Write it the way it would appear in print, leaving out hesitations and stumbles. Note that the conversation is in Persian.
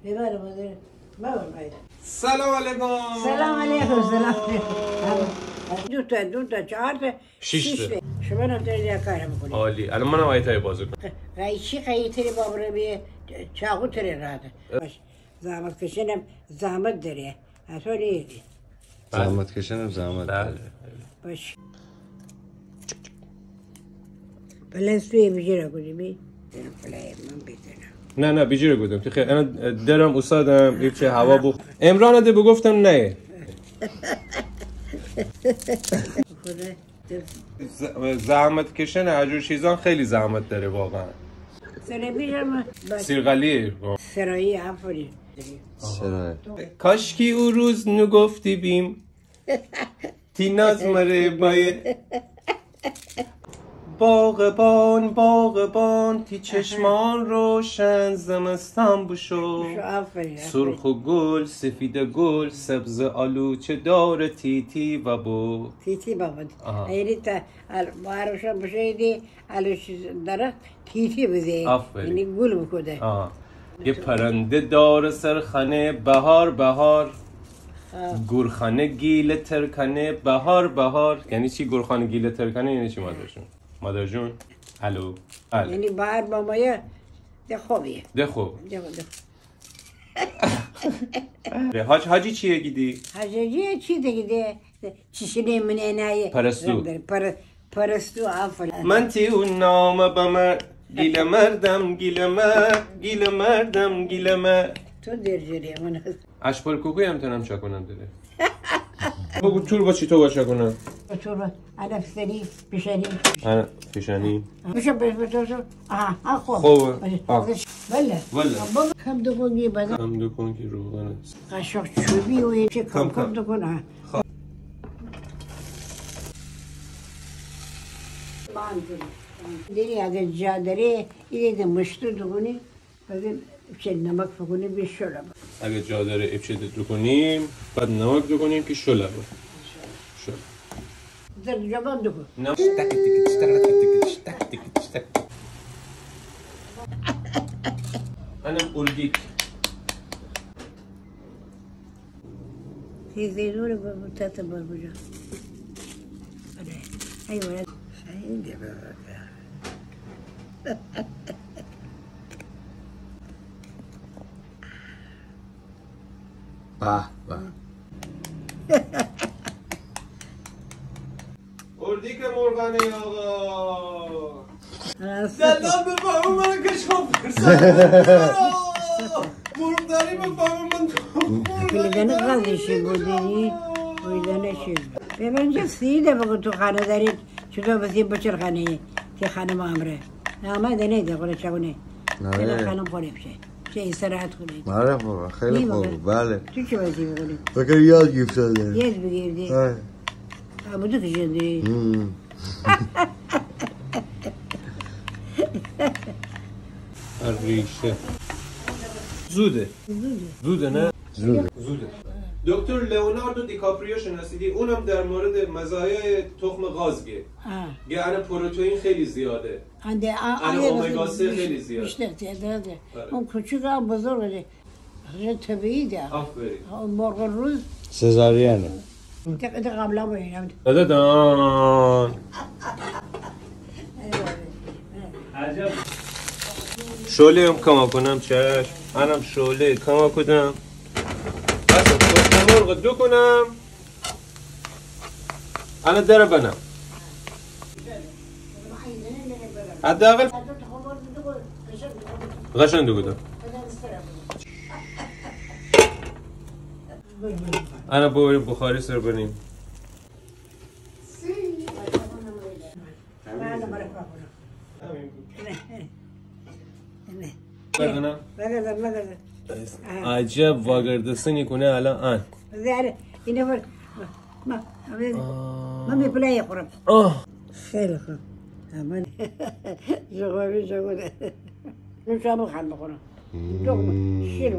ببر مادر ما باید. سلام علیکم. سلام علیکم. سلام علیکم. دو تا 4 تا 6 تا. شما نمی‌تونید کار بکنید. عالی. الان منم آیتای بازی کنم. قایچی تری بابر بیه چاقو تری راده. باش. زحمت کشیدم زحمت داره. اصولی. زحمت کشیدم زحمت داره. باش. بلنسوی بیجره کنی بی. پلای من بیتونم. نه بیجره گفتم. تو خیلی. انا درم استادم ایچ هوا بو. امران ده بگفتم نه. زحمت کشیدن اجور چیزان خیلی زحمت داره واقعا. سر بیجرم. سیرغلی. سرایی آفری. سرای. کاشکی او روز نگفتی بیم. تیناز مره باید. باغبان تی چشمان روشن زمستان بشو سرخ و گل سفید گل سبز آلوچه دار تیتی و بو تیتی بابد یعنی تا بارشان بشه آلوچه داره تیتی بده یعنی گل بکنه یه پرنده دار سرخانه بهار گورخانه گیل ترکنه بهار یعنی چی گورخانه گیل ترکنه یعنی چی مادر جون الو یعنی بهار با مایه ده خوبیه ده خوب حاجی چیه گیدی؟ حاجی چی دیگه چیشنی من اینایه پرستو آفر من تی اون نامه بمر گیل مردم تو درجوری من اشپال کوکوی هم تنم چا کنم داره بگو تور با چی تو باشا کنم تور علفسری پیشانی پیشانی میشه بسو خوبه بله کم دکونگی بده کم دکونگی روغن قشق چوبی و یه چه کم دکونه دیری اگر جا داره ایده مشتو دکونی بعد چه نمک فکنی به شلب اگر جا داره ابچه دکنیم بعد نمک دکنیم که شلب در جوان دکن أنا أرجيك في زينون بتاتا بربجة أيوة عندي أرديك مرغاني آقا دلال بفهم من کشم مرغداری بفهم من کلیدن قضیشی بودی بودن چیز به من چه سیده بگو تو خانه دارید چطور بسید بچر خانه تی خانم امره نه نیده قوله چگونه نه خانم خوره بشه چه استراحت کنید آره بابا خیلی خوب بله تو چه بازی بکنید فکر یاد گرفته یاد بگیردی بودو کشیدی ریشه زوده نه؟ زوده دکتر لئوناردو دیکاپریو شناسیدی اونم در مورد مزایای تخم قازگه یعنی پروتئین خیلی زیاده اومگا 3 خیلی زیاده بیشتر تعداده اون کوچیک هم بزرگه طبیعی ده آفرین مرغ روز سزارینه ده قبلا باییم دادان عجب شعله هم کما کنم چشم منم شعله کما کنم بس پشت مرغ دو کنم انا در بنم حداقل قشنگ بودم انا بریم بخاری سر بریم بگردم عجب واگردستنی کنه الان ان زیاره اینه بر من میپلای خورم خیلی خوب من شغوری نوشم خان بخورم شیر